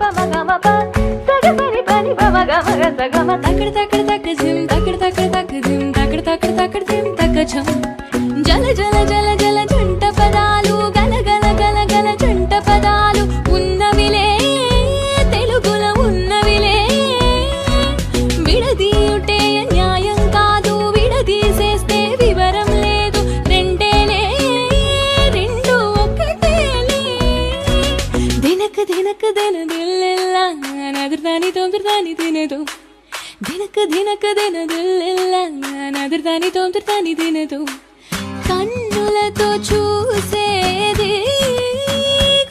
జల జల జల జల జంట పదాలు గల గల గల గల జంట పదాలు ఉన్నవిలే తెలుగుల ఉన్నవిలే విడదీయుటే న్యాయం కాదు విడదీసేస్తే వివరం లేదు రెండేలే రెండు ఒకటేలే దినక దినక దిన దిల్లెల్ల నదుర్దాని తొందరదాని తినదు దినక దినక దిన దిల్లెల్ల నదుర్దాని తొందరదాని తినదు కన్నులతో చూసేది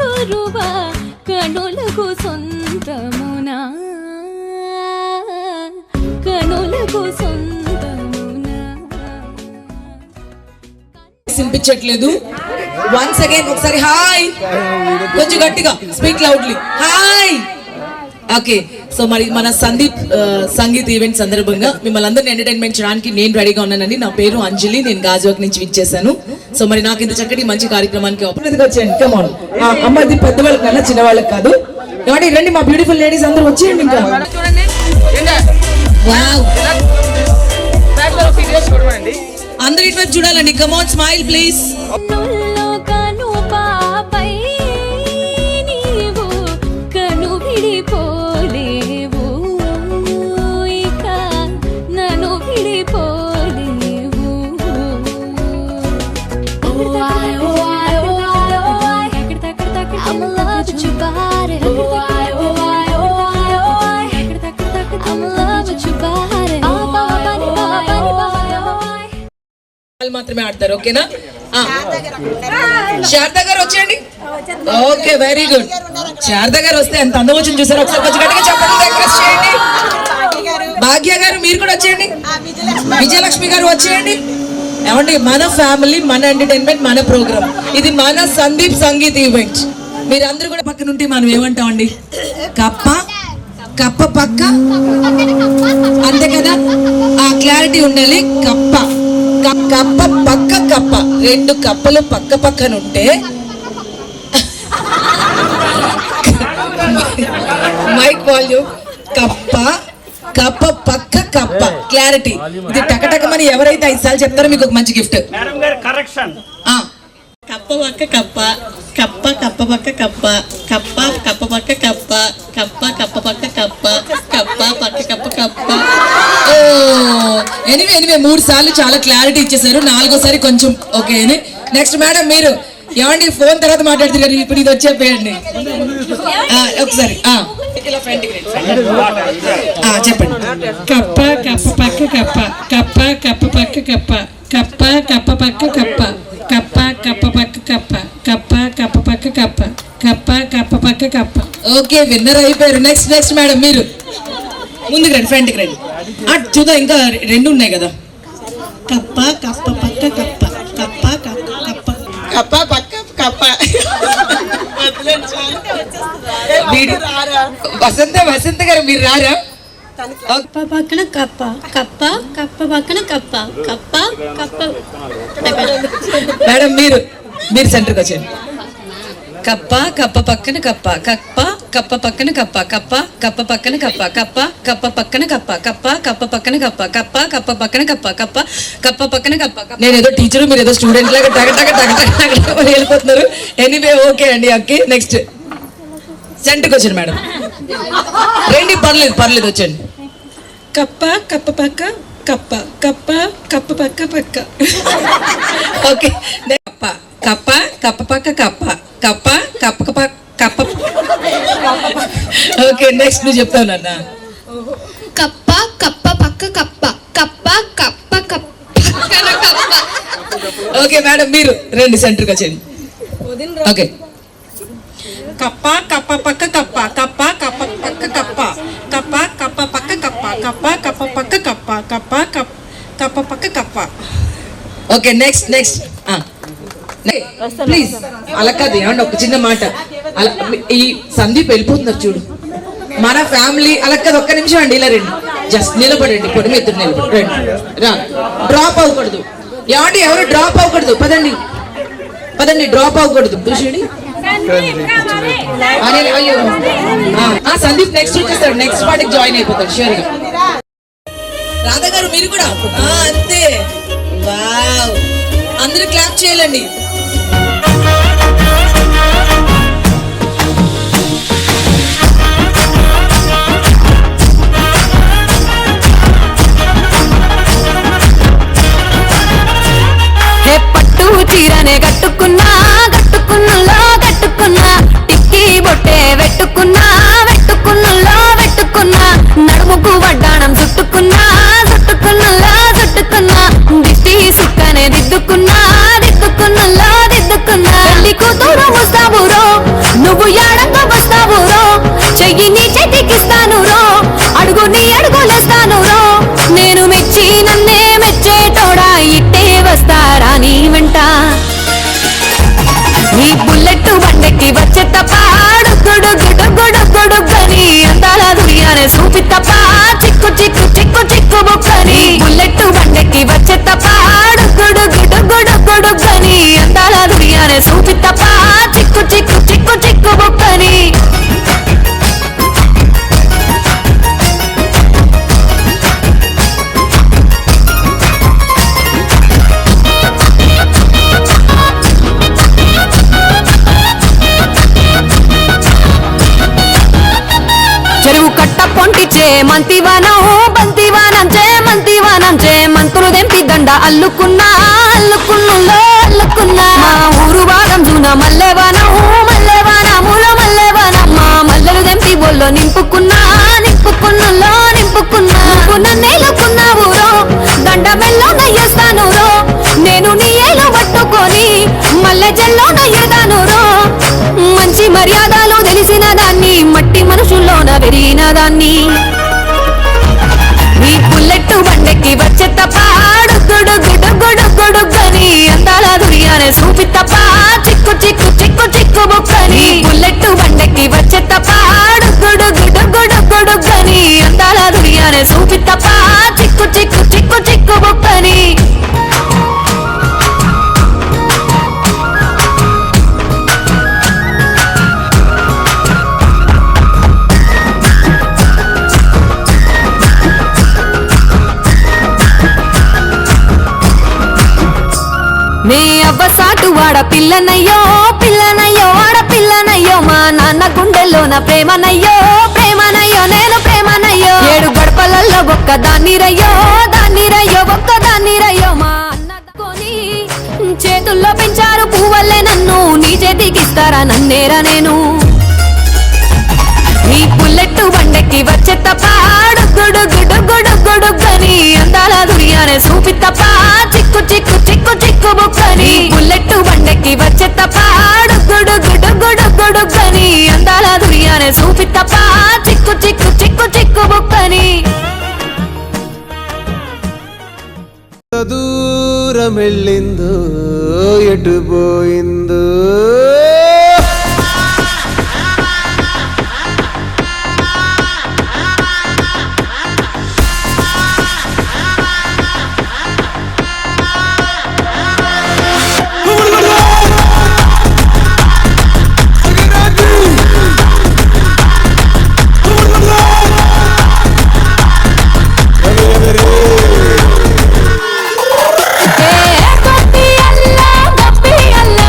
గురువా కనులకు సొంతమునా కనులకు సొంతమునా సింపించట్లేదు వన్స్ అగైన్ ఒకసారి హాయ్ కొంచెం గట్టిగా speak loudly hi okay so మరి మన సందీప్ సంగీత్ ఈవెంట్ సందర్భంగా మిమ్మల్ని అందరిని ఎంటర్టైన్మెంట్ చేయడానికి నేను రెడీగా ఉన్నానండి. నా పేరు అంజలి, నేను గాజువాక్ నుంచి విచ్చేసాను. సో మరి నాకు ఇంత చక్కటి మంచి కార్యక్రమానికి వచ్చేయండి. కమాన్ అమ్మాయి పెద్దవాళ్ళకి కన్నా చిన్నవాళ్ళకి కాదు కాబట్టి రండి మా బ్యూటిఫుల్ లేడీస్ అందరూ వచ్చేయండి. ఇంకా అందరు ఇటువైపు చూడాలండి. కమాన్ స్మైల్ ప్లీజ్. మాత్రమే ఆడతారు ఓకేనా? శారదా గారు వచ్చేయండి. Okay very good. శారదా గారు వస్తే ఎంత అందం వచ్చింది చూసారు. ఒకసారి కొంచెం గట్టిగా చెప్పండి. ఎంకరేజ్ చేయండి. భాగ్య గారు మీరు కూడా వచ్చేయండి. విజయలక్ష్మి గారు వచ్చేయండి. ఏమండి మన ఫ్యామిలీ మన ఎంటర్టైన్మెంట్ మన ప్రోగ్రామ్ ఇది మన సందీప్ సంగీత్ ఈవెంట్. మీరందరూ కూడా పక్కన ఉంటే మనం ఏమంటామండి? కప్ప కప్ప పక్క అంతే కదా, ఆ క్లారిటీ ఉండాలి. కప్ప కప్ప పక్క కప్ప రెండు కప్పలు పక్క పక్కన ఉంటే మైక్ వాల్యూమ్ కప్ప కప్ప పక్క కప్ప క్లారిటీ. ఇది టకటకమని ఎవరైతే 5 సార్లు చెప్తారో మీకు ఒక మంచి గిఫ్ట్. కప్ప పక్క కప్ప కప్ప కప్ప పక్క కప్ప కప్ప కప్ప పక్క కప్ప కప్ప కప్ప పక్క కప్ప కప్ప పక్క కప్ప కప్ప. ఎనివే 3 సార్లు చాలా క్లారిటీ ఇచ్చేసారు. 4వసారి కొంచెం ఓకే. నెక్స్ట్ మేడం మీరు ఏమండి ఫోన్ తర్వాత మాట్లాడుతున్నారు. ఇప్పుడు ఇది వచ్చేపోయండి ఒకసారి చెప్పండి. కప్ప కప్ప పక్క కప్ప కప్ప కప్ప పక్క కప్ప కప్ప కప్ప పక్క కప్ప కప్ప కప్ప పక్క కప్ప కప్ప కప్ప పక్క కప్ప కప్ప కప్ప పక్క కప్ప. ఓకే విన్నర్ అయిపోయారు. నెక్స్ట్ మేడం మీరు ముందుకు రండి, ఫ్రంట్కి రండి. చూద్దాం ఇంకా 2 ఉన్నాయి కదా. కప్ప కప్ప పక్క కప్ప కప్ప కప్ప కప్ప పక్క కప్ప. వసంత గారు మీరు రారా? కప్ప పక్కన కప్ప కప్ప కప్ప పక్కన కప్ప కప్ప కప్ప. మేడం మీరు సెంటర్కి వచ్చేయండి. కప్ప కప్ప పక్కన కప్ప కప్ప కప్ప పక్కన కప్ప కప్ప కప్ప పక్కన కప్ప కప్ప కప్ప పక్కన కప్ప కప్ప కప్ప పక్కన కప్ప కప్ప కప్ప పక్కన కప్ప కప్ప కప్ప పక్కన కప్ప. నేను ఏదో టీచరు మీరు ఏదో స్టూడెంట్ లాగా టగ వెళ్ళిపోతున్నారు. ఎనీవే ఓకే అండి. ఓకే నెక్స్ట్ సెంటర్కి వచ్చాను మేడం. రండి పర్లేదు వచ్చండి. కప్ప కప్ప పక్క కప్ప కప్ప కప్ప పక్క పక్క. ఓకే కప్ప కప్ప కప్ప పక్క కప్ప కప్ప కప్ప కప్ప. ఓకే నెక్స్ట్ నువ్వు చెప్తావు అన్న. కప్ప కప్ప పక్క కప్ప కప్ప కప్ప పక్కన కప్ప. ఓకే మేడం మీరు రండి సెంటర్కి వచ్చేయండి. ఓకే కప్ప కప్ప పక్క కప్ప కప్ప కప్ప పక్క కప్ప కప్ప కప్ప పక్క కప్ప కప్ప కప్ప పక్క కప్ప కప్ప కప్ప పక్క కప్ప. ఓకే నెక్స్ట్ ప్లీజ్ అలా కాదు. ఏమండి ఒక చిన్న మాట, అలా ఈ సందీప్ వెళ్ళిపోతున్నారు చూడు. మన ఫ్యామిలీ అలా కాదు. ఒక్క నిమిషం అండి ఇలా రండి. జస్ట్ నిలబడండి. పొడి మీద నిలబడి రండి. డ్రాప్ అవ్వకూడదు. ఏమండి ఎవరు డ్రాప్ అవ్వకూడదు. పదండి డ్రాప్ అవ్వకూడదు. చూడండి అయ్యో సందీప్ నెక్స్ట్ వచ్చేస్తాడు, నెక్స్ట్ పార్టీకి జాయిన్ అయిపోతాడు షూర్ గా. రాధా గారు మీరు కూడా అంతే. వావ్, అందరూ క్లాప్ చేయాలండి. పట్టు చీరనే కట్టుకున్నా కట్టుకున్నలో కట్టుకున్నా టిక్కీ బొట్టే వెట్టుకున్నా వెట్టుకున్నలో వెట్టుకున్నా నడుముకు వడ్డాణం చుట్టుకున్నా చుట్టుకున్నలో చుట్టుకున్నా దిష్టి సుక్కనే దిద్దుకున్నా దిద్దుకున్నలో దిద్దుకున్నా పెళ్లి కూతురు ముస్తాబురో నువ్వు యాడంగా వస్తావురో చెయ్యి నీ చేతికిస్తాను రో అడుగు నీ అడుగులేస్తాను రో నేను మెచ్చి నన్నే మెచ్చేటోడా ఇట్టే వస్తారా నీ వెంట నీ బుల్లెట్ బండెక్కి వచ్చే తప్ప గుడుగుడుగుడుగుడుగని అందాల దునియానే చూపి తప్ప చిక్కు చిక్కు చిక్కు చిక్కు బుక్కని బుల్లెట్ బండెక్కి వచ్చే తప్ప గుడుగుడుగుడుగుడుగని అందాల దునియానే చూపి తప్ప చిక్కు చిక్కు చిక్కు చిక్కు బుక్కని చెరువు కట్ట పొంటిచే మంతివానం బంతివానం చే మంతివానం చే మంతులు దెంపి దండ అల్లుకున్నా అల్లుకున్నులో అల్లుకున్నా మా ఊరు భాగం జూన మల్లెవానం మల్లెవానములో మల్లెవానం మా మల్లెలు దెంపి బొల్లో నింపుకున్నా నింపుకున్నులో నింపుకున్నా నువ్వు నన్నేలుకున్నావు రో దండ మెల్లో నయ్యేస్తాను రో నేను నీ ఏలు పట్టుకొని మల్లె జల్లో నయ్యేదాను రో మంచి మర్యాదలు తెలిసిన దాన్ని మట్టి మనుషుల్లోన పెరిగిన దాన్ని నీ బుల్లెట్ బండెక్కి వచ్చే తప్ప గుడుగుడుగుడుగుడుగని అందాల దునియానే చూపి తప్ప చిక్కు చిక్కు చిక్కు చిక్కు బుక్కని బుల్లెట్ బండెక్కి వచ్చే తప్ప గుడుగుడుగుడుగుడుగని అందాల దునియానే చూపి తప్ప చిక్కు చిక్కు చిక్కు చిక్కు బుక్కని నీ అవ్వసాటు వాడ పిల్లనయ్యో పిల్లనయ్యో ఆడ పిల్లనయ్యో మా నాన్న గుండెల్లోన ప్రేమనయ్యో ప్రేమనయ్యో నేను ప్రేమనయ్యో 7 గడపలలో ఒక్క దాన్నిరయ్యో దాన్నిరయ్యో ఒక్క దాన్నిరయ్యో మా అన్న కొని చేతుల్లో పెంచారు పువ్వల్లే నన్ను నీ చేతికిస్తారా నన్నేరా నేను నీ బుల్లెట్ బండెక్కి వచ్చే తప్ప గుడుగుడుగుడుగుడుగని అందాల దునియానే చూపి తప్ప చిక్కు చిక్కు చిక్కు చిక్కు బుక్కని బుల్లెట్ బండెక్కి వచ్చే తప్ప గుడుగుడుగుడుగుడుగని అందాల దునియానే చూపి తప్ప చిక్కు చిక్కు చిక్కు చిక్కు బుక్కని దూరం వెళ్ళిందో ఎటు పోయిందో గప్పి అల్లా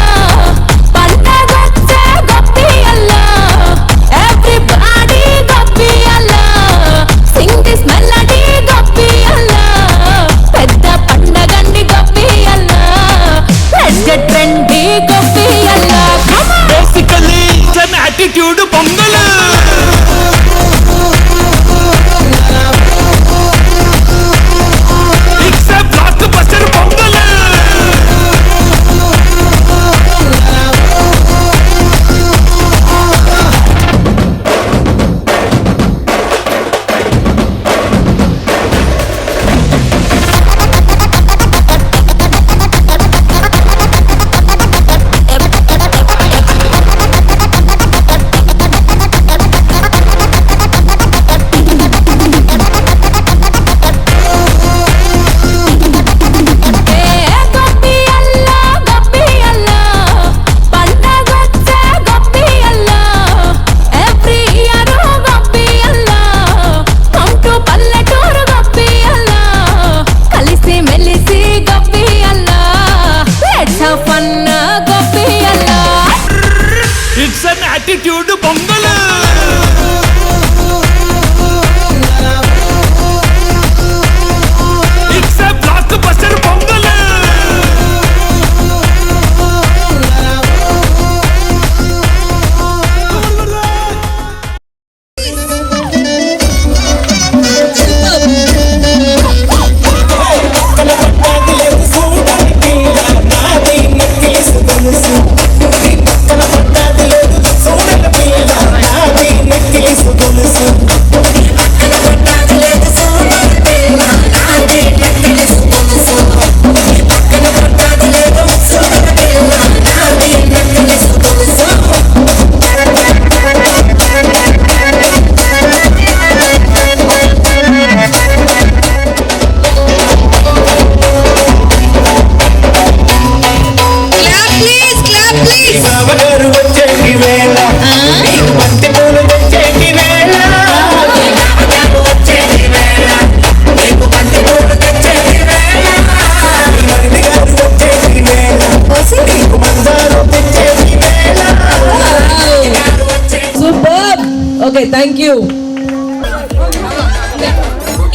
ఓకే థ్యాంక్ యూ.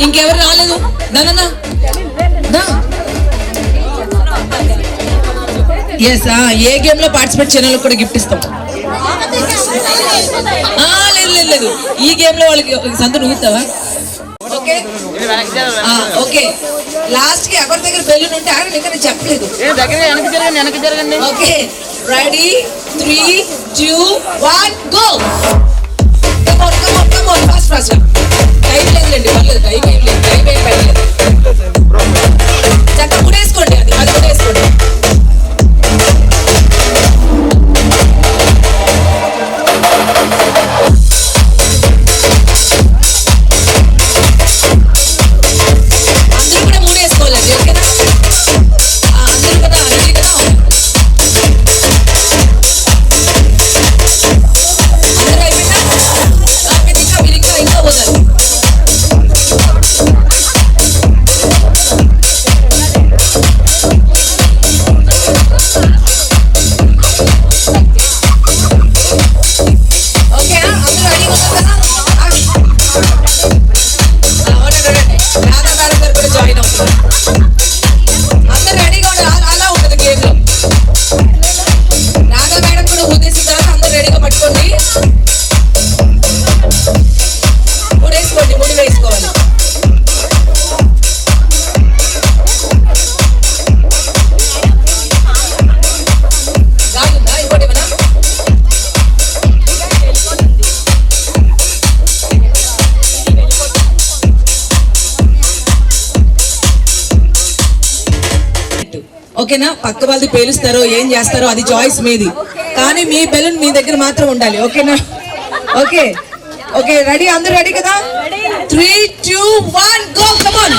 ఇంకెవరు రాలేదు? దానన్నా ఎస్, ఏ గేమ్ లో పార్టిసిపేట్ చేయని వాళ్ళకి కూడా గిఫ్ట్ ఇస్తాం. లేదు లేదు లేదు, ఈ గేమ్ లో వాళ్ళకి సంత నువ్వుతావా? ఓకే ఓకే, లాస్ట్ కి ఎవరి దగ్గర బెలూన్ ఉంటే ఆయన ఇంకా నేను చెప్పలేదు. Okay ready 3 2 1 go. Fast fast, time లేదులేండి, పర్లేదు, టైం ఏం లేదు, టైం ఏం పర్లేదు. చక్కగా కూడా వేసుకోండి, అది కూడా వేసుకోండి. ఓకేనా? పక్క వాళ్ళది పేలుస్తారో ఏం చేస్తారో అది చాయిస్ మీది, కానీ మీ బెలూన్ మీ దగ్గర మాత్రం ఉండాలి. ఓకేనా? ఓకే ఓకే రెడీ, అందరూ రెడీ కదా? 3 2 1 గో. Come on.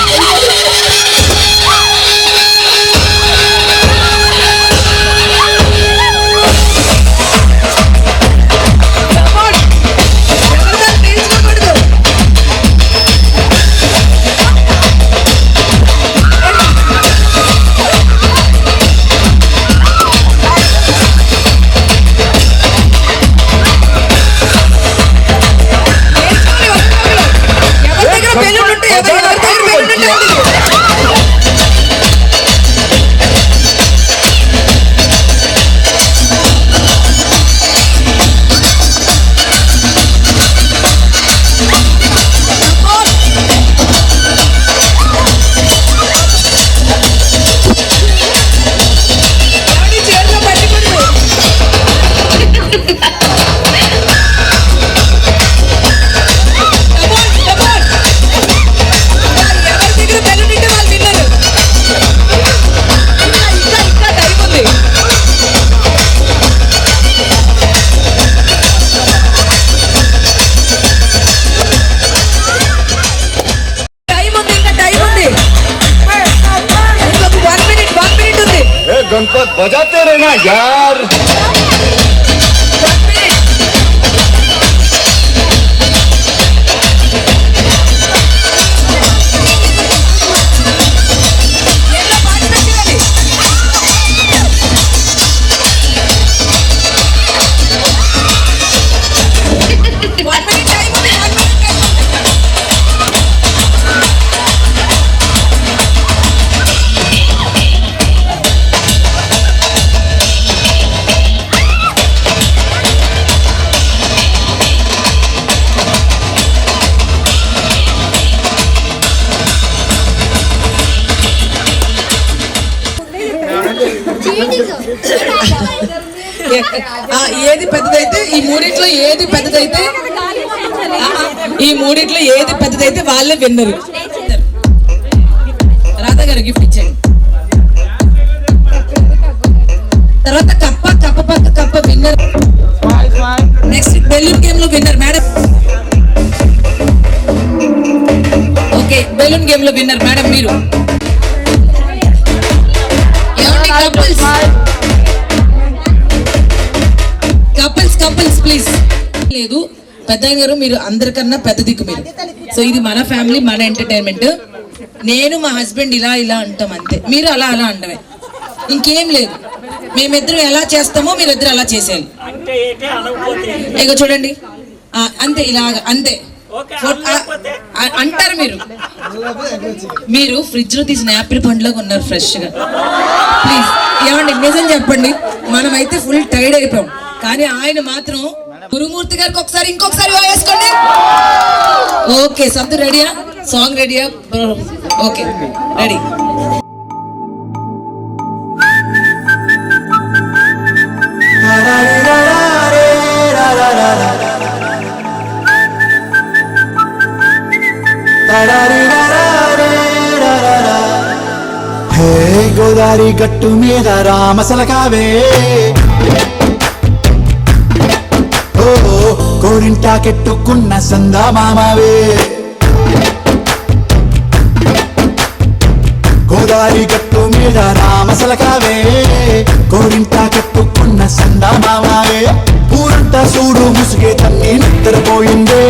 गणपत बजाते रहना यार. ఏది పెద్దదైతే ఈ మూడిట్లో ఏది పెద్దదైతే వాళ్ళే విన్నరు. రాధా గారు గిఫ్ట్ ఇచ్చాడు. తర్వాత కప్ప విన్నర్. నెక్స్ట్ బెలూన్ గేమ్ లో winner madam. Okay balloon game లో విన్నర్ మేడం మీరు. Couples please. లేదు పెద్దయ్య గారు, మీరు అందరికన్నా పెద్ద దిక్కు మీరు. సో ఇది మన ఫ్యామిలీ, మన ఎంటర్టైన్మెంట్. నేను మా హస్బెండ్ ఇలా అంటాం అంతే, మీరు అలా అంటమే, ఇంకేం లేదు. మేమిద్దరం ఎలా చేస్తామో మీరిద్దరు అలా చేసేయాలి. ఇక చూడండి అంతే ఇలాగ అంతే అంటారు మీరు ఫ్రిడ్జ్ లో తీసిన యాపిల్ పండులోకి ఉన్నారు ఫ్రెష్ గా. ప్లీజ్ ఏమండి నిజం చెప్పండి, మనమైతే ఫుల్ టైర్డ్ అయిపోయాం, కానీ ఆయన మాత్రం గురుమూర్తి గారికి ఒకసారి ఇంకొకసారి వేసుకోండి. ఓకే సంతు రెడీయా? సాంగ్ రెడీయా? Okay ready. హే గోదారి గట్టు మీద రామసలకావే, ఓ కోరింటాకెట్టుకున్న సందా మామవే. గోదారి గట్టు మీద రామసలకావే, కోరింటాకెట్టుకున్న సందా మామవే. ఊరంతా చూడు ముసుగే తన్ని నిద్రపోయిందే,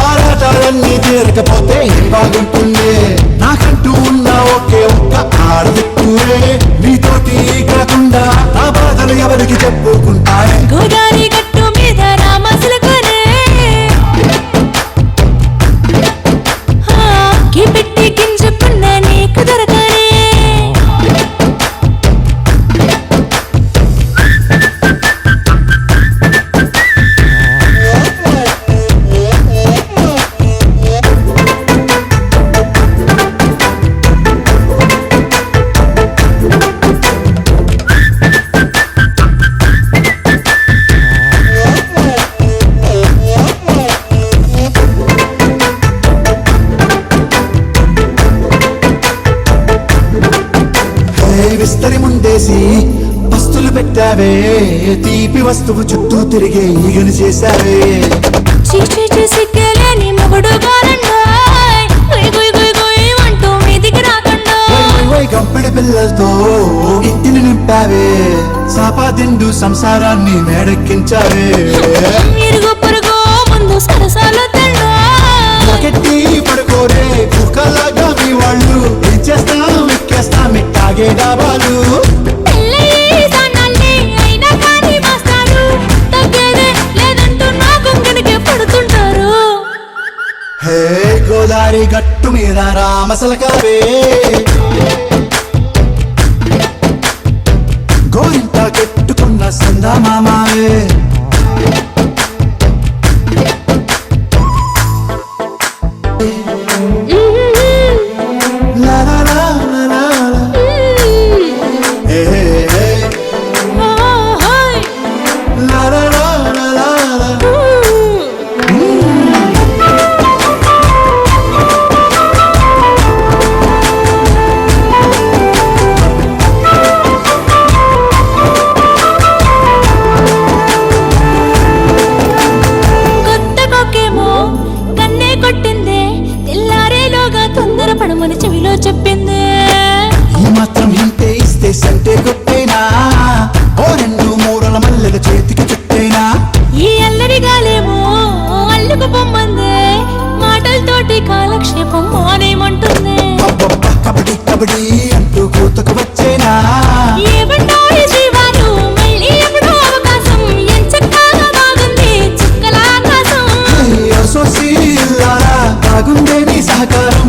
ఆరాటాలన్నీ తీరకపోతే ఏం బాగుంటుందే. నాకంటూ ఉన్న ఒకే ఒక్క ఆడదిక్కురే, నీతోటి కాకుండా నా బాధలు ఎవరికి చెప్పుకుంటారే. గోదావరి గట్టు మీద రామసలకనే పెట్టి గింజుకున్న నీకు దొరకనే. విస్తరి ముందేసి పస్తులు పెట్టావే, తీపి వస్తువు చుట్టూ తిరిగే ఈగను చేశావే. సిగ్గలేని మొగుడు అంటూ మీదికి రాకుండా గంపెడి పిల్లలతో ఇంటిని నింపావే, సాపాదిండు సంసారాన్ని మేడెక్కించావే. ఇరుగు పొరుగు ముందు సరసాలు గట్టి పడుకోరే కుక్కలాగా మీ వాళ్ళు, ఏం చేస్తాం ఎక్కేస్తాం ఇట్టాగే డాబాలు. హే గోదావరి గట్టు మీద రామసలకావే, గోరింట కెట్టుకున్న సందా మామావే. లా లా లా లా లా లా. హే హే హే. లా లా లా లా లా లా. పడమని చెవిలో చెప్పింది. ఈ మాత్రం ఇంతే ఇస్తే సంటే కొట్టేనా, ఓ రెండు మూరల మల్లెల చేతికి చుట్టేనా. ఈ అల్లరి గాలేమో అల్లుకు పొమ్మందే, మాటలతోటి కాలక్షేపం మానేమంటుంది. అబ్బబ్బా కబడ్డీ కబడ్డీ అంటూ కూతకు వచ్చేనా. ఏమంటారు శ్రీవారు మళ్ళీ ఎప్పుడో అవకాశం, ఎంచక్కాగా బాగుంది చుక్కల ఆకాశం. బాగుందే నీ సహకారం,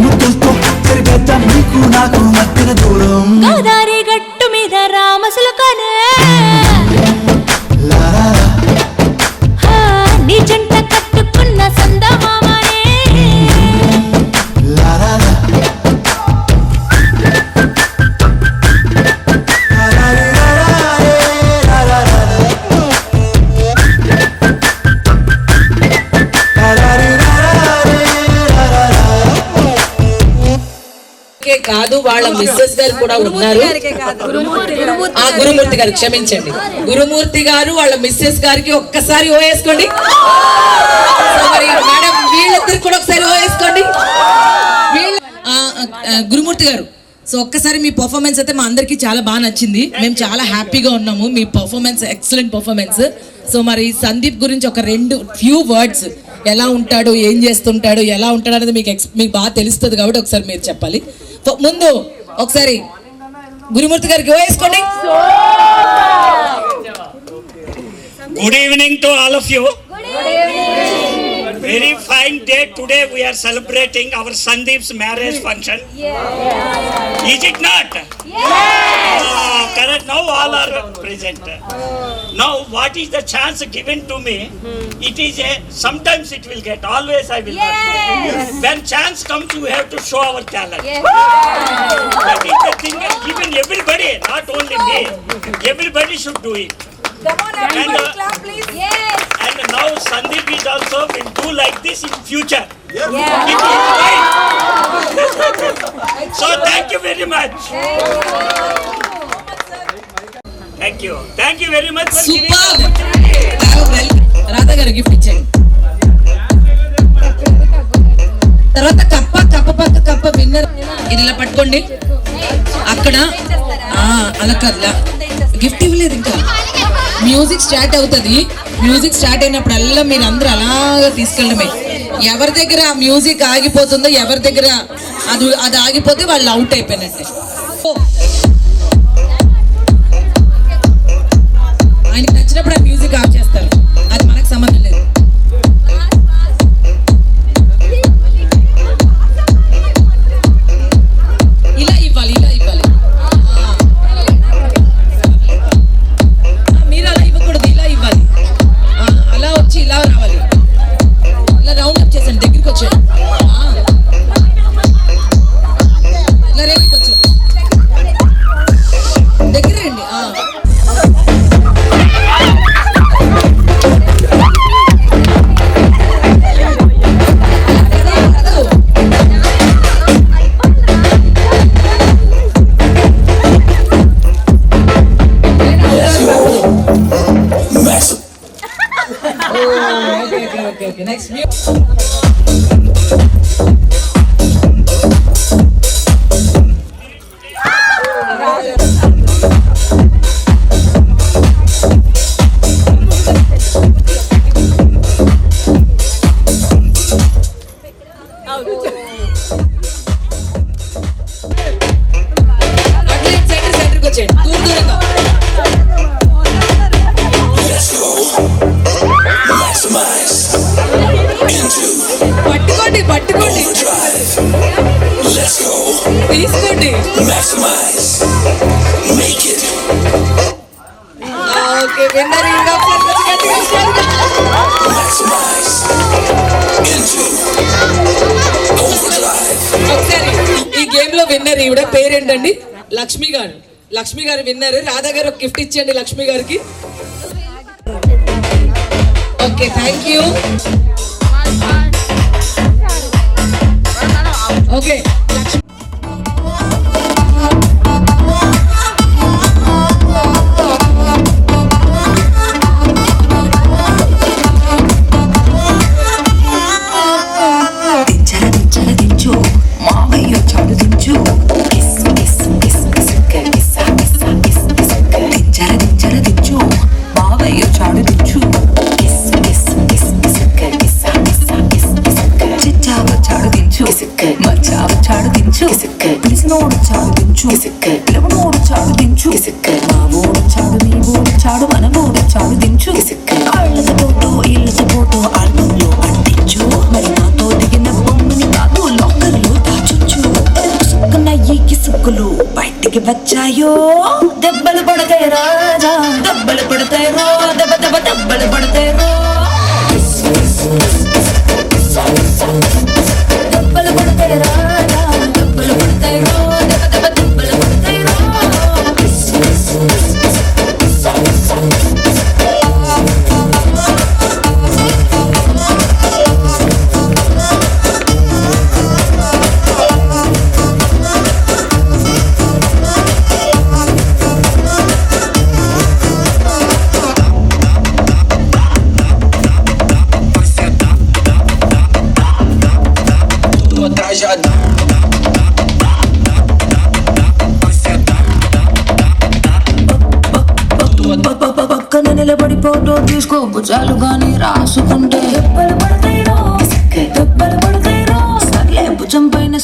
ముద్దులతో తిరిగేద్దాం నీకు నాకు మధ్యన దూరం. గోదావరి గట్టు మీద రామసలకనే నీ జంట కట్టుకున్న సందమామనే. కాదు వాళ్ళ మిస్సెస్ గారు కూడా ఉన్నారు. ఆ గురుమూర్తి గారు క్షమించండి, గురుమూర్తి గారు వాళ్ళ మిస్సెస్ గారికి ఒక్కసారి ఓ వేసుకోండి. మేడం వీళ్ళిద్దరికి కూడా ఒకసారి ఓ వేసుకోండి. గురుమూర్తి గారు సో ఒక్కసారి మీ పర్ఫార్మెన్స్ అయితే మా అందరికి చాలా బాగా నచ్చింది, మేము చాలా హ్యాపీగా ఉన్నాము. మీ పర్ఫార్మెన్స్ ఎక్సలెంట్ పర్ఫార్మెన్స్. సో మరి సందీప్ గురించి ఒక ఫ్యూ వర్డ్స్, ఎలా ఉంటాడు, ఏం చేస్తుంటాడు, ఎలా ఉంటాడు అనేది మీకు బాగా తెలుస్తుంది కాబట్టి ఒకసారి మీరు చెప్పాలి. ముందు ఒకసారి గురుమూర్తి గారికి వేసుకోండి. Good evening to all of you. Very fine day today. We are celebrating our Sandeep's marriage function. Is it not? Correct. Now all are present. Now what is the chance given to me? It is sometimes it will get. Always I will not. When chance comes, you have to show our talent. That is the thing given everybody, not only me. Everybody should do it. Come on, everybody, clap, please. And now Sandeep is also will do like this in future. Yeah. It is right. So thank you very much. Thank you. Thank you very much for giving Superb. the opportunity. Radha గారు gift ఇచ్చేయండి. తర్వాత కప్ప winner ఇది ఇలా పట్టుకోండి. అక్కడ అలా కదలా gift ఇవ్వలేదు ఇంకా. మ్యూజిక్ స్టార్ట్ అవుతుంది. మ్యూజిక్ స్టార్ట్ అయినప్పుడల్లా మీరు అందరూ అలాగా తీసుకెళ్ళడమే. ఎవరి దగ్గర మ్యూజిక్ ఆగిపోతుందో, ఎవరి దగ్గర అది ఆగిపోతే వాళ్ళు అవుట్ అయిపోయినట్టే. ఆయనకి నచ్చినప్పుడు ఆ మ్యూజిక్ ఆఫ్ చేస్తారు. అది మనకు సంబంధం లేదు. ఇలా ఇవ్వాలి. మీరు అలా ఇవ్వకూడదు, ఇలా ఇవ్వాలి. అలా వచ్చి ఇలా రావాలి. ఇలా రౌండ్ అప్ చేసండి, దగ్గరికి వచ్చాను. ఇలా రేపు కొంచెం దగ్గర రండి. Okay. Next సెంటర్కి వచ్చేయండి. దూరంగా పట్టుకోండి తీసుకోండి. ఓకే, విన్నర్ ఒకసారి ఈ గేమ్ లో విన్నర్ ఈవిడ పేరేంటండి? లక్ష్మి గారు విన్నర్. రాధా గారు ఒక గిఫ్ట్ ఇచ్చేయండి లక్ష్మి గారికి. Okay, thank you. ఓకే, దించు మావయ్య చాడు దించు దించు మావయ్య చాడు దించు చిచ్చావ చాడు దించు మచ్చావ చాడు దించు పిలిసినోడు చాడు దించు పిలవనోడు చాడు దించు మా ఊడు చాడు నీ ఊడు చాడు మన ఊడు చాడు దించు కాళ్ళతో పోటు ఇళ్ళతో పోటు ఆల్బంలో అంటించు మరి నాతో దిగిన బొమ్మని కాదు లోకల్లో దాచొచ్చు సుక్కున్న ఈ కిసుక్కులు బయటికి వచ్చాయో దెబ్బలు పడతాయి రాజా దెబ్బలు పడతాయి రో దెబ్బలు పడతాయి రో దెబ్బలు పడతాయి రాజా దెబ్బలు పడతాయి రో దెబ్బలు పడతాయి రో పక్కన నిలబడి ఫోటో తీసుకో భుజాలు గాని రాసుకుంటే దెబ్బలు పడతాయిరో సర్లే భుజం పైన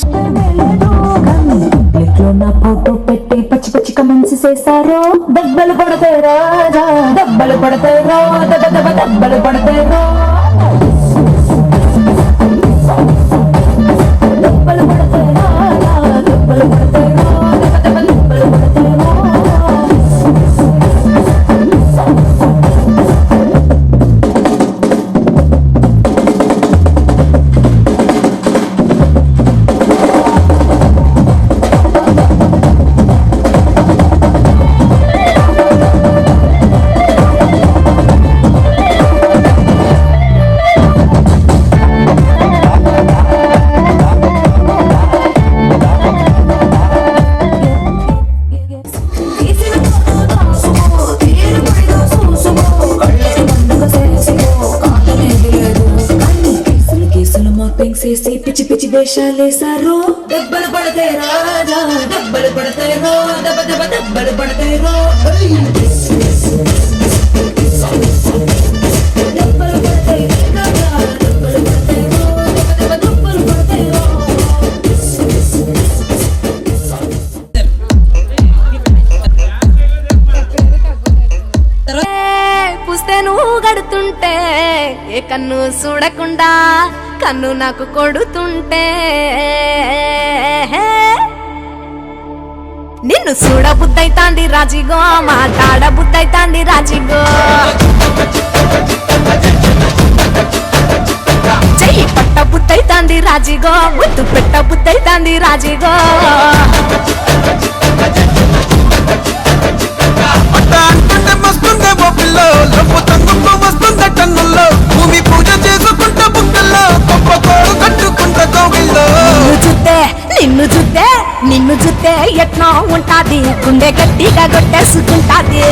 నా ఫోటో పెట్టి పచ్చి పచ్చి కమెంట్స్ చేశారో దెబ్బలు పడతాయి రాజా దెబ్బలు పడతాయిరో దెబ్బలు పడతాయిరో పెంచేసి పిచ్చి పిచ్చి వేషాలేసారో దెబ్బలు పడతాయి రాజా దెబ్బలు పడతాయి రో దెబ్బ దెబ్బ దెబ్బలు పడతాయి రో దెబ్బలు పడతాయి రాజా దెబ్బలు పడతాయి రో దెబ్బ దెబ్బ దెబ్బలు పడతాయి రో పుస్తే నువ్వు గడుతుంటే ఏ కన్ను చూడకుండా కన్ను నాకు కొడుతుంటే నిన్ను చూడ బుద్ధైతాంది రాజిగో మాట్లాడ బుద్ధైతాంది రాజిగో చెయ్యి పట్ట బుద్ధైతాంది రాజిగో ముద్దు పెట్ట బుద్ధైతాంది రాజిగో వస్తుందేమో పిల్లో లప్పు తంగుతో వస్తుంద టన్నుల్లో భూమి పూజ చేసుకుంటా బుక్కల్లో గొప్ప కోడు కట్టుకుంటా కోవిల్లో నిన్ను చూస్తే ఎట్నో ఉంటాది గుండె గట్టిగా కొట్టేసుకుంటాది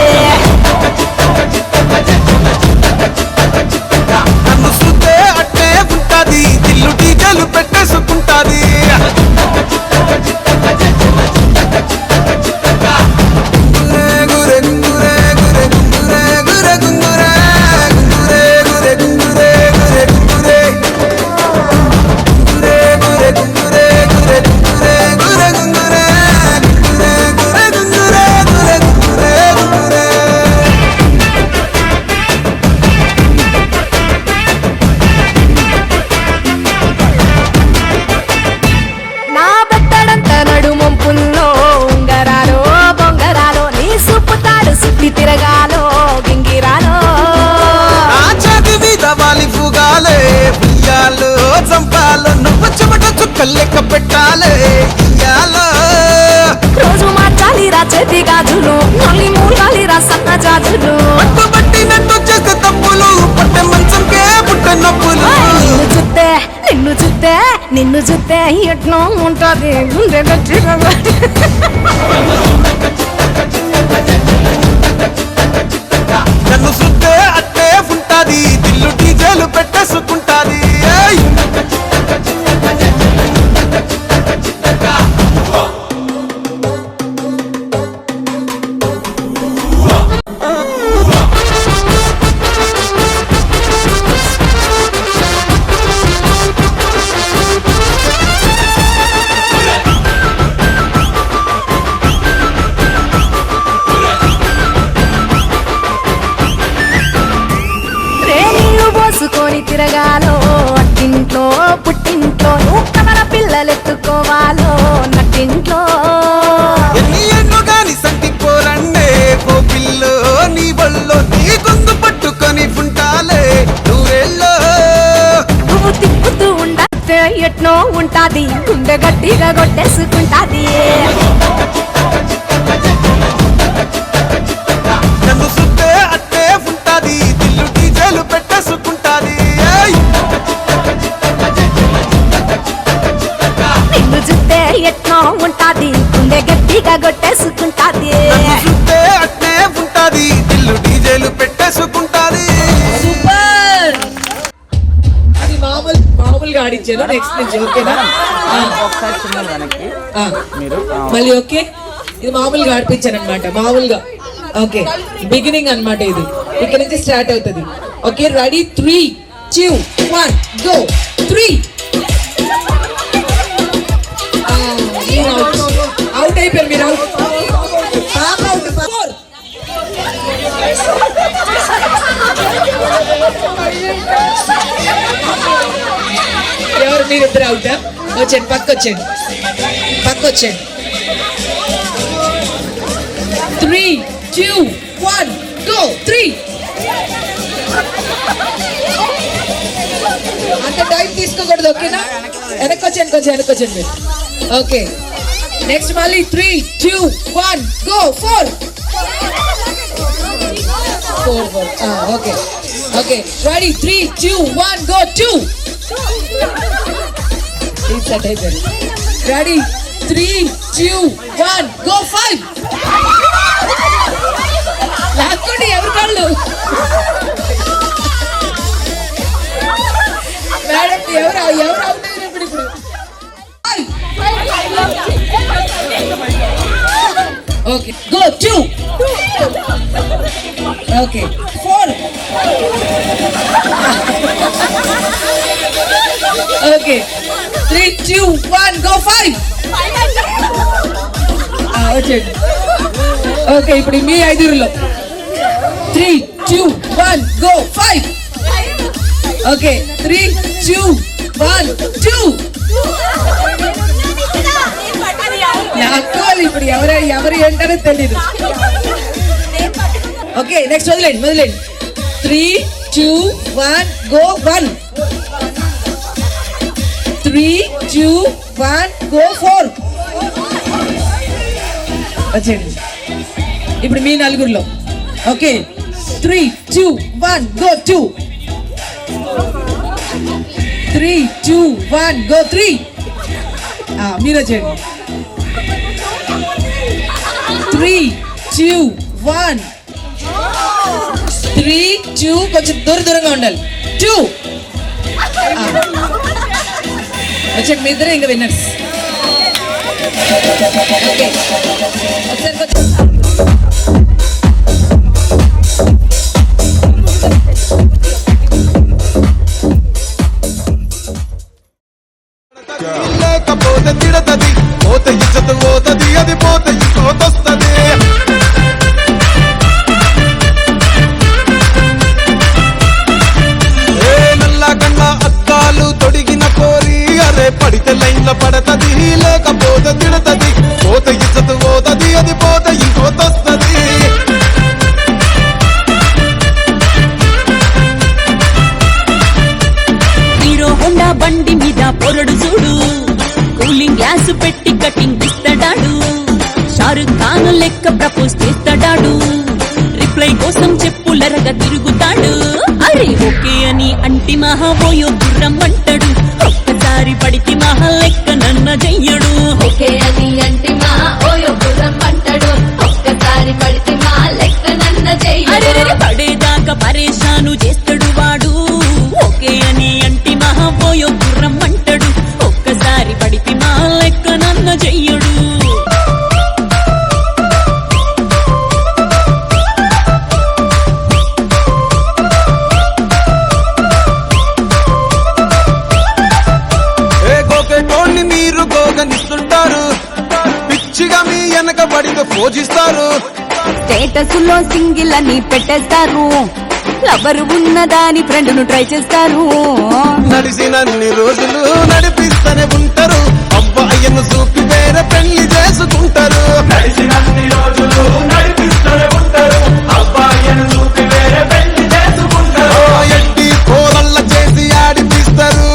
నన్ను చూస్తే అట్టే ఉంటాది దిల్లు డీజలు పెట్టేసుకుంటాది తిరగాలో గింగిరాలో ఆచాది మీద వాలి ఫుగాలే బియ్యాలు చంపాలో నువ్వు చెమట చుక్కలు లెక్క పెట్టాలే ఇయ్యాలో రోజు మార్చాలి రా చేతి గాజులు మళ్ళీ మూలాలి రా సన్న జాజులు పట్టుబట్టినట్టు చేసే తప్పులు పట్టే మంచంకే పుట్టే నొప్పులు నిన్ను చూస్తే ఎట్నో ఉంటది గుండె గట్టిగా నన్ను చూస్తే అట్టే ఉంటాది దిల్లు డీజేలు పెట్టేసుకుంటాది తిరగాలో అట్టింట్లో పుట్టింట్లో కమల పిల్లలెత్తుకోవాలో నట్టింట్లో ఎన్ను గాని సంటి పోరండే ఓ పిల్లో నీ బళ్ళో నీ గొంతు పట్టుకొని ఉంటాలే నువ్వెళ్ళో నువ్వు తిప్పుతూ ఉండే ఎట్నో ఉంటాది గుండె గట్టిగా కొట్టేసుకుంటాది నన్ను చూస్తే అట్టే ఉంటాది దిల్లు డీజేలు పెట్టేసుకుంటాది నిన్ను చూస్తే ఎట్నో ఉంటాది గుండె గట్టిగా కొట్టేసుకుంటాది నన్ను చూస్తే అట్టే ఉంటాది దిల్లు డీజేలు పెట్టేసుకుంటాది సూపర్ అది మామూలుగా ఆడించాను నెక్స్ట్ నుంచి ఓకేనా మళ్ళీ ఓకే ఇది మామూలుగా ఆడిపించాను అనమాట మామూలుగా ఓకే బిగినింగ్ అన్నమాట ఇది ఇక్కడ నుంచి స్టార్ట్ అవుతుంది ఓకే రెడీ 3 2 1 గో 3 అవుట్ అయిపోయారు మీరు అవుట్ 4 ఎవరు మీరిద్దరు అవుట్ వచ్చేయండి పక్క వచ్చేయండి 3 2 1 గో 3 అంత టైం తీసుకోకూడదు ఓకేనా వెనక్కి వచ్చేయండి మీరు ఓకే నెక్స్ట్ మళ్ళీ 3 2 1 go 4 okay okay ready 3 2 1 go 2 set అయిపోయింది రెడీ 3 2 1 గో 5 లాక్కోండి ఎవరి కాళ్ళు మేడం ఎవరు అవుట్ అయినప్పుడు ఇప్పుడు okay go 2 okay 4 okay 3 2 1 go 5 వచ్చేయండి. ఓకే ఇప్పుడు మీ ఐదుగురిలో 3 2 1 గో 5 ఓకే 3 2 1 2 నాకు ఇప్పుడు ఎవరు ఏంటారో తెలీదు. ఓకే నెక్స్ట్ వదిలేండి 3 2 1 గో 1 3 2 1 గో 4 వచ్చేయండి ఇప్పుడు మీ నలుగురిలో ఓకే 3 2 1 గో 2 3 2 1 గో 3 మీరు వచ్చేయండి 3 2 1 3 2 కొంచెం దూరంగా ఉండాలి 2 వచ్చే మీ ఇద్దరే ఇంకా విన్నర్స్. ఓకే ఒకసారి కొంచెం లేకపోతే తిడతది పోత ఇచ్చత పోతది అది పోత ఇంకోతొస్తది ఏ నల్ల కన్నా అక్కాలు తొడిగిన కోరి అరే పడితే లైన్ల పడతది లేకపోతే తిడతది పోత ఇచ్చత పోతది అది పోత ఇంకోతొస్తది హీరో హోండా బండి మీద పొరడు చూడు కూలింగ్ గ్యాస్ పెట్టి కటింగ్ ఇస్తాడాడు షారుఖ్ ఖాన్ లెక్క ప్రపోజ్ చేస్తాడాడు రిప్లై కోసం చెప్పులరగా తిరుగుతాడు అరే ఓకే అని అంటి మహాబోయో గుర్రం అంటాడు ఒక్కసారి పడితే మహా లెక్క నన్న చెయ్యడు ఓకే అని అంటి మా ఓయో గుర్రం అంటాడు ఒక్కసారి పడితే మా లెక్క నన్న అరే పడేదాకా పరేషాను చేస్తాడు వాడు ఓకే అని అంటి మహాబోయో గుర్రం అంటాడు ఒక్కసారి పడితే మా లెక్క నన్న చెయ్యడు గోకెటోళ్ళని మీరు గోగనిస్తుంటారు పిచ్చిగా మీ వెనక పడితో పోజిస్తారు స్టేటస్ లో సింగిల్ అని పెట్టేస్తారు లవర్ ఉన్నదాని ఫ్రెండ్ ను ట్రై చేస్తారు నడిచినన్ని రోజులు నడిపిస్తూనే ఉంటారు అబ్బాయిను చూపి వేరే పెళ్లి చేసుకుంటారు నడిచినన్ని రోజులు నడిపిస్తూనే ఉంటారు అబ్బాయిను చూపి వేరే పెళ్లి చేసుకుంటారు ఎట్టి పోరల్ల చేసి ఆడిపిస్తారు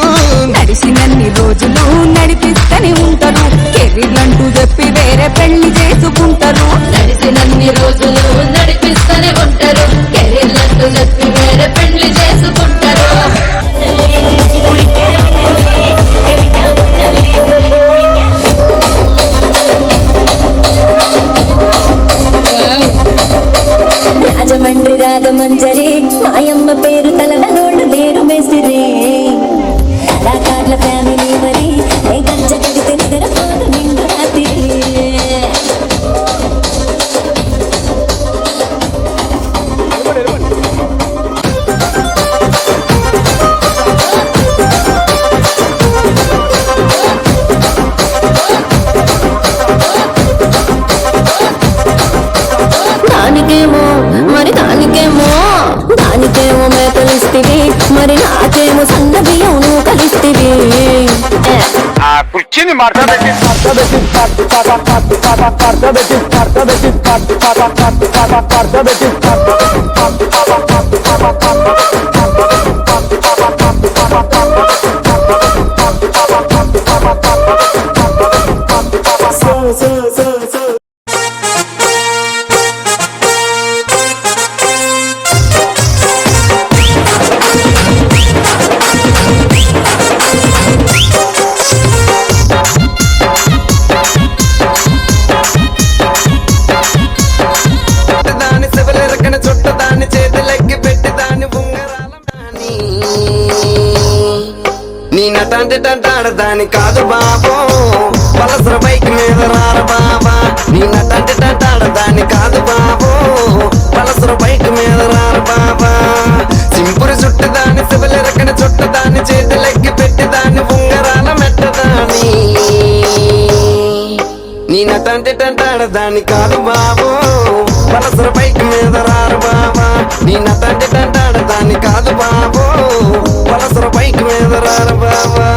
నడిచినన్ని రోజులు నడిపిస్తూనే ఉంటారు కెరీర్ అంటూ చెప్పి వేరే పెళ్లి చేసుకుంటారు నడిచినన్ని రోజులు నడిపిస్తూనే ఉంటారు కెరీర్ అంటూ చెప్పి వేరే పెళ్లి చేసుకుంటారు రాజమండ్రి రాగమంజరి మాయమ్మ పేరు తలన నోడు లేరు మెసిరే కళాకారుల ఫ్యామిలీ మరి గంజ కడితే నిద్రపోదు నిండు రాత్రి దానికేమో మేకలిస్తివి మరి నాకేమో సన్న బియ్యం నువ్వు కలిస్తివి కుర్చీని మార్చబెట్టి దాని సెవలెరకన చుట్ట దాన్ని చేతులెక్కి పెట్టి దాన్ని ఉంగరాల నటంటే ఆడదాని కాదు బాబో పలసర బైక్ మీద రార బాబా నీ నటంటే ఆడదాని కాదు బాబో పలసర బైక్ మీద రార బాబా సింపురు చుట్టదాని శివలెరకని చుట్టదాని చేతులెక్కి పెట్టేదాన్ని ఉంగరాల మెట్టదాని నీ నటంటే ఆడదాని కాదు బాబో పలసర బైక్ మీద రారు బాబా నీ నటంటే ఆడదాని కాదు బాబో పలసర బైక్ మీద రారు బాబా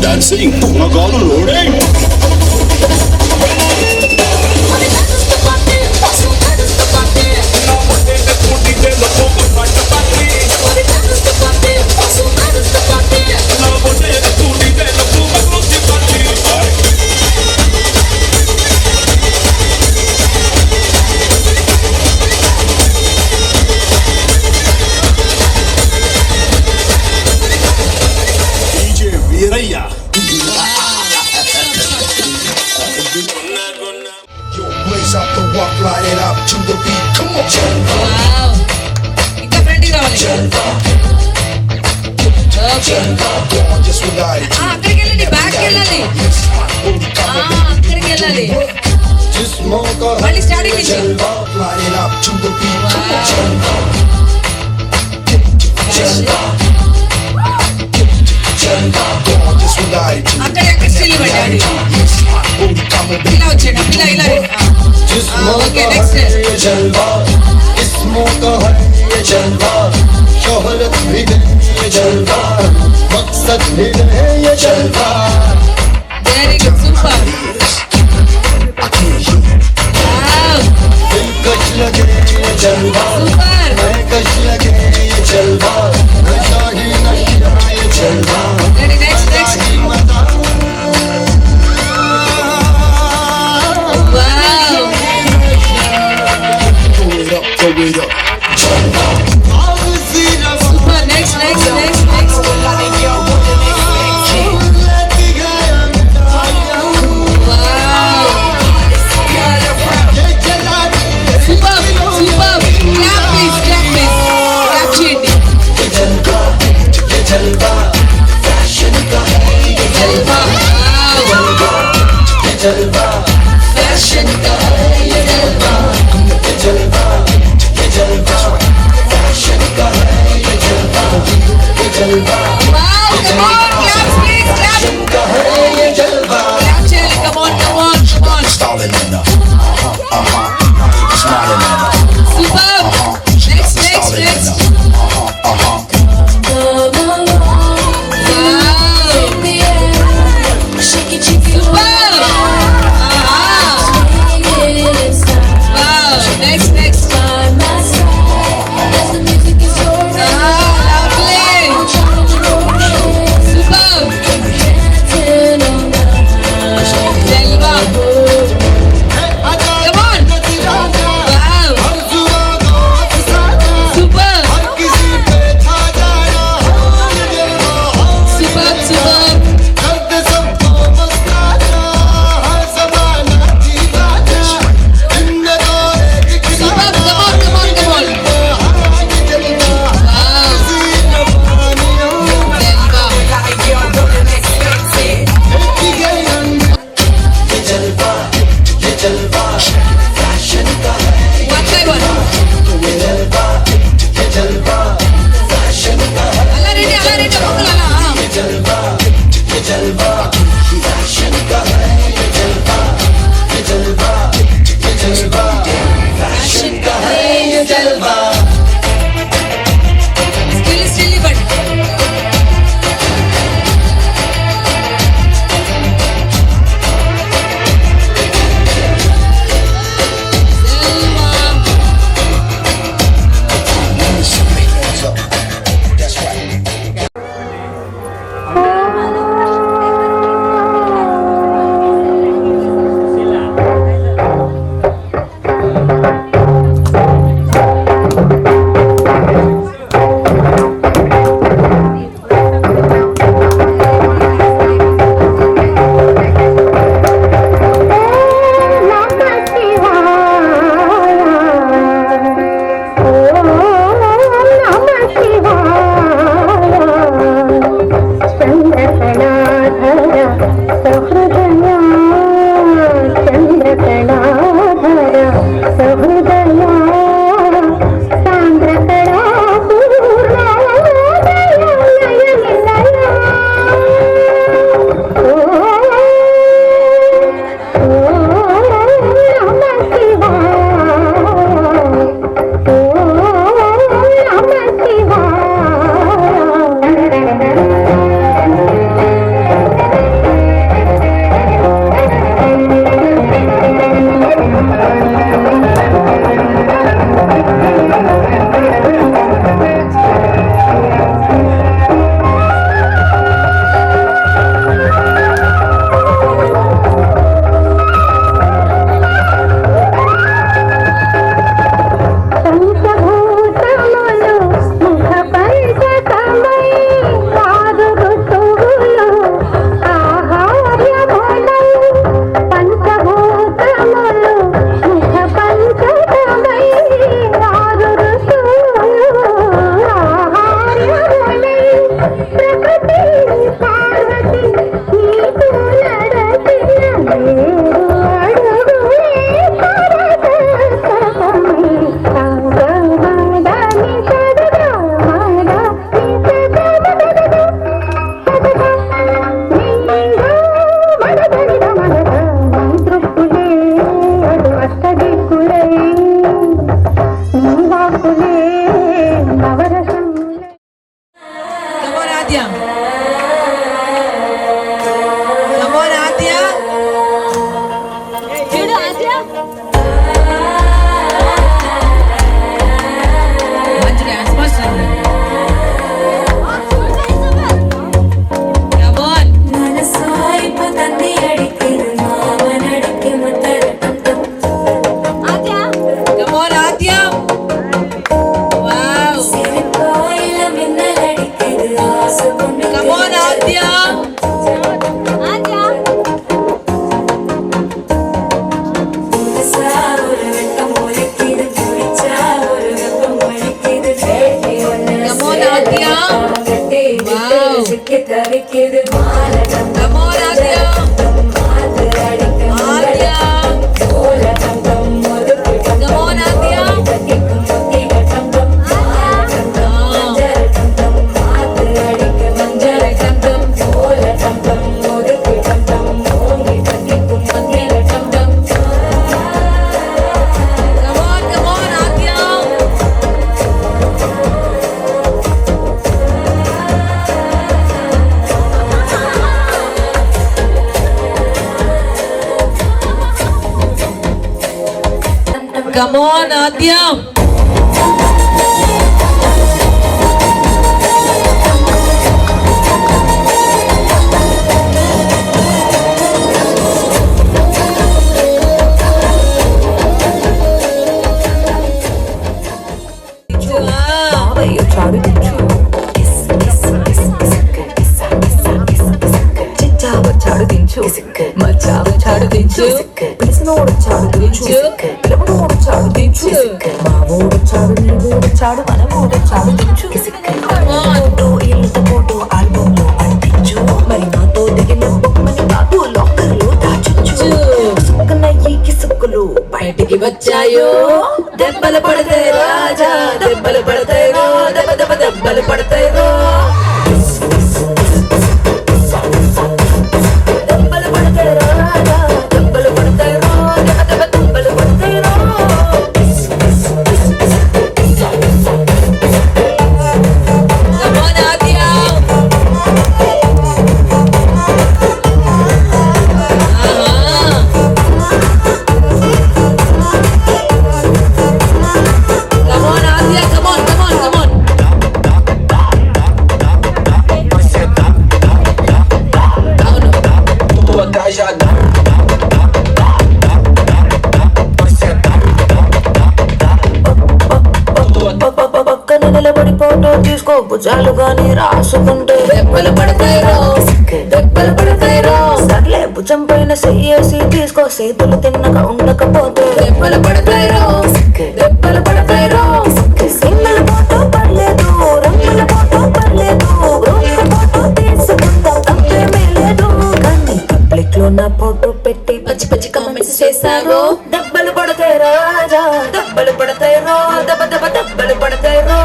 dancing, magalu loading. అక్కడికి వెళ్ళండి, బ్యాక్ వెళ్ళాలి, అక్కడికి వెళ్ళాలి. మళ్ళీ స్టార్టింగ్ నుంచి అక్కడ ఎక్కడ స్టిల్ ఇవ్వండి ఇలా వచ్చేయండి ఇలా ఓకే నెక్స్ట్ शोहरत भी है ये जलवा मकसद भी है ये जलवा వెరీ గుడ్ సూపర్ दिलकश लगे ये जलवा సూపర్ मैं कश लगे ये जलवा नशा ही नशा ये जलवा ready next next wow super next next next next super super clap please clap చేయండి జల్వా ఫ్యాషన్ కా ये जलवा जलवा ये जलवा फैशन का है ये जलवा ये जलवा wow come on clap please clap का है ये जलवा क्लैप చేయాలి come on Stalin in the smiling in super next next next next next super Come on, Adya. చాడు దించు చిచ్చావ చాడు దించు మచ్చావ చాడు దించు పిలిసినోడు చాడు దించు పిలవనోడు చాడు దించు మా ఊడు చాడు నీ ఊడు చాడు మన ఊడు చాడు దించు ఇల్లుతో ఫోటో ఆల్బమ్ లో అంటించు మరి నాతో దిగిన బొమ్మని బాబు లాకర్ లో దాచుచు సుక్కనయ్యి కిసుక్కులు బయటికి వచ్చాయో దెబ్బలు పడతాయి రాజా దెబ్బలు పడతాయి రో దెబ్బ దెబ్బ దెబ్బలు పడతాయి రో దెబ్బలు పడతాయి రాజా దెబ్బలు పడతాయి రో దెబ్బ దెబ్బ దెబ్బలు పడతాయి రో పక్కన నిలబడి ఫోటో తీసుకో భుజాలు గాని రాసుకుంటే దెబ్బలు పడతాయి రో దెబ్బలు పడతాయి రో సర్లే భుజం పైన చెయ్యేసి తీసుకో చేతులు తిన్నగా ఉండకపోతే దెబ్బలు పడతాయి రో దెబ్బలు పడతాయి రో సింగిల్ ఫోటో పర్లేదు రంగుల ఫోటో పర్లేదు గ్రూప్ ఫోటో తీసుకుంటాం తప్పేమీ లేదు కానీ పబ్లిక్ లో నా ఫోటో పెట్టి పచ్చి పచ్చి కామెంట్స్ చేశారు దెబ్బలు పడతాయి రాజా దెబ్బలు పడతాయి రో దెబ్బ దెబ్బ దెబ్బలు పడతాయి రో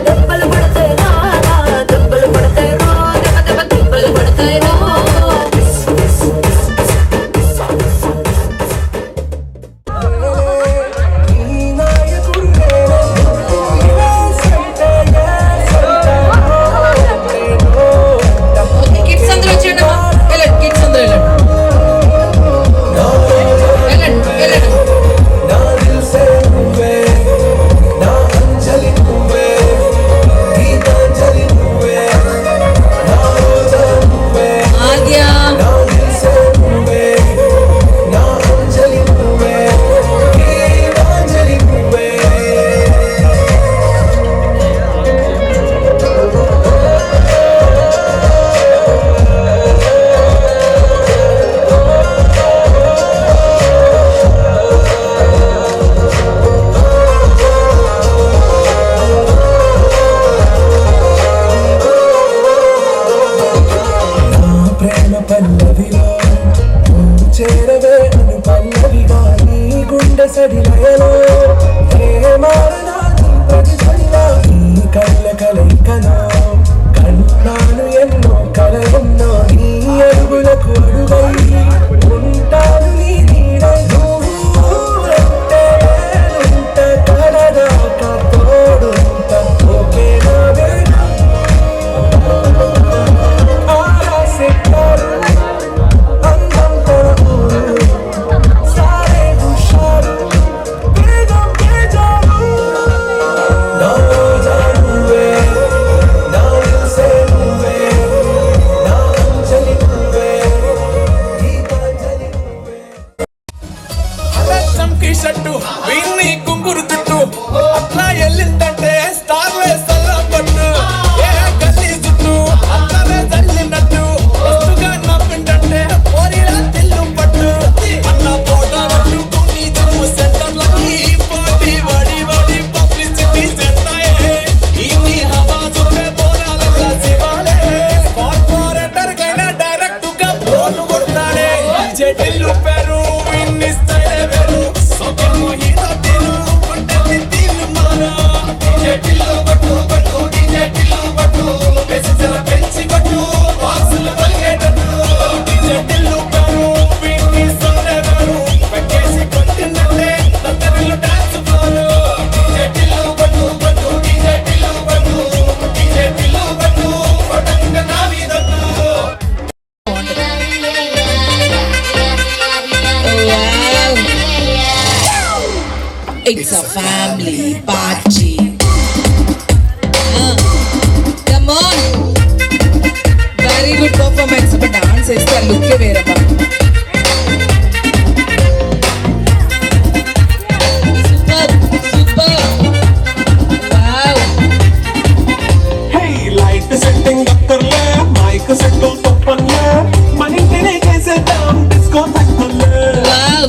దెబ్బలు పడతాయి రాజా దెబ్బలు పడతాయి రో దెబ్బ దెబ్బ దెబ్బలు పడతాయి రో కిడ్స్ అందరూ వచ్చేయండి అమ్మా. వెళ్ళండి కిడ్స్ అందరూ వెళ్ళండి వెళ్ళండి ఆద్య ప్రేమ పల్లవిలో నువ్వు చేరవే అను పల్లవిగా నీ గుండె సడిలయలో ప్రేమానాది ప్రతిఫలిలా నీ కళ్ళ కలయికలో కన్నాను ఎన్నో కలలున్నో నీ అడుగులకు అడుగై ఉంటాను నీ నీడై నువ్వు అంటే నేనుంట కలదాకా తోడుంట ఓకే నా వేళ షట్టు వీన్ని కుంగురు చుట్టూ అట్లా ఎల్లిందంటే స్టార్ పట్టు ఏ గల్లీ చుట్టూ అట్లనే చల్లినట్టు వస్తుగా నవ్విందంటే పోరిలా తెల్లు పట్టు అన్న పోట పట్టుకుని చెరువు సెంటర్లకి పోటీ వడి వడి పబ్లిసిటీ చేస్తాయే ఈ It's a family party. Come on. Very good performance. But dance is the look వేరమ్మా. Super. Wow. Hey, light setting అక్కర్లే మైక్ సెట్ తప్పలే మన ఇంటినే చేసేద్దాం డిస్కో తక్కువలే Wow.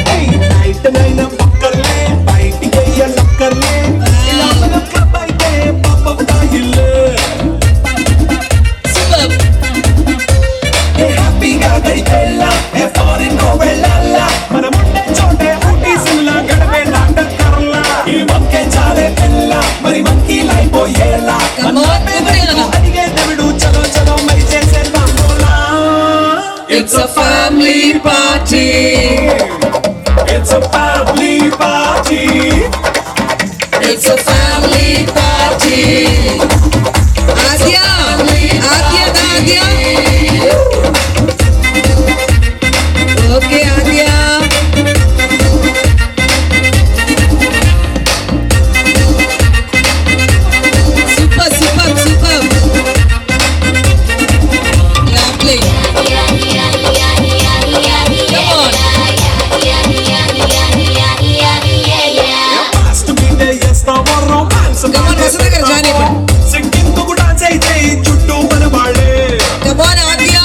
Hey, night నైనా పక్కర్లే బయటికి వెయ్యాలక్కర్లే ఇలా మన క్లబ్ అయితే పాపం తాయిల్లే Super. ఏ హ్యాపీగా గడిపెల్లా ఏ ఫారిన్ కో వెళ్ళాలా మనం ఉండే చోటే ఊటీసుల్లా గడపేలాట కర్లా ఈ వంకే చాలే పిల్ల మరి మంకీ లైపోయేలా Come on, Gabriela. అడిగే దేవుడు చలో చలో మరి చేసేద్దాం బోలా It's a family party. It's a family party. It's a family party. Adya. Okay, Adya. Super. Grappling. Come on. Fast మీదే చేస్తావో romance Come on, వసంత గారు join అయిపోండి. సింగింగ్ డాన్స్ అయితే చుట్టూ మన వాళ్ళే Come on, Adya.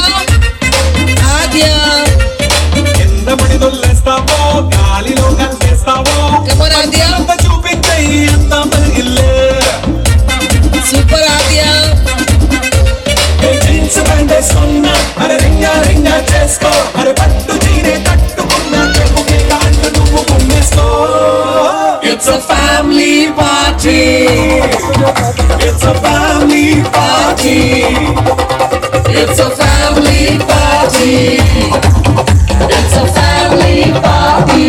కింద పడి దొల్లేస్తావో గాలిలో కలిపేస్తావో Come on, Adya. అంత చూపించే అంత మరిగిల్లే Super, Adya. జీన్స్ ప్యాంట్ వేసుకున్నా అరే రింగా చేసుకో అరే పట్టు చీరే కట్టుకున్నా చెప్పుకే కాంటు నువ్వు కుమ్మేసుకో It's a family party. It's a family party. It's a family party. It's a family party.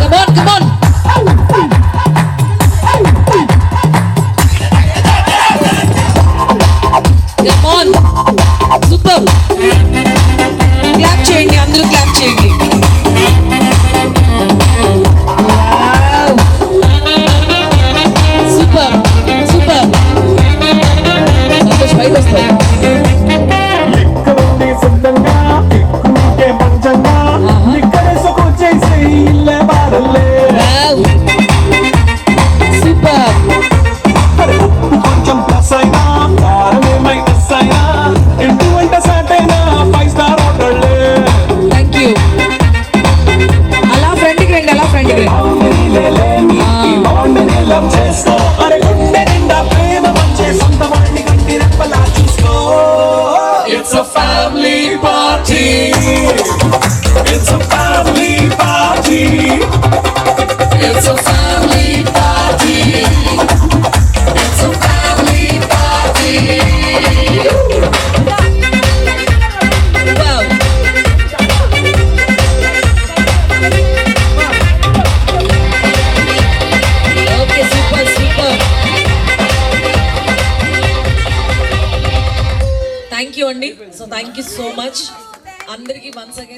Come on. Come on. Super. Clap చేయండి, అందరూ clap చేయండి. Wow. Super. సంతోష్ పైకి వస్తాయి. ఎక్కడుంది సిద్ధంగా ఎక్కువకే పంచంగా ఇక్కడేసుకొచ్చేసి ఇల్లే బారల్లే Wow. Super. అరే ఉప్పు కొంచెం ప్లస్ అయినా కారమే మైనస్ అయినా ఇంటి వంట సాటైనా 5 స్టార్ హోటళ్ళే Thank you. అలా ఫ్రెండ్కి రండి. లవ్ చేసుకో అరే గుండె నిండా ప్రేమ మంచే సొంత వాడిని గట్టి రెప్పలా చూసుకో It's a family party. It's a family party. It's a family party. It's a family party. Wow. Okay, super. Thank you, Andy. So thank you so much. అందరికీ once again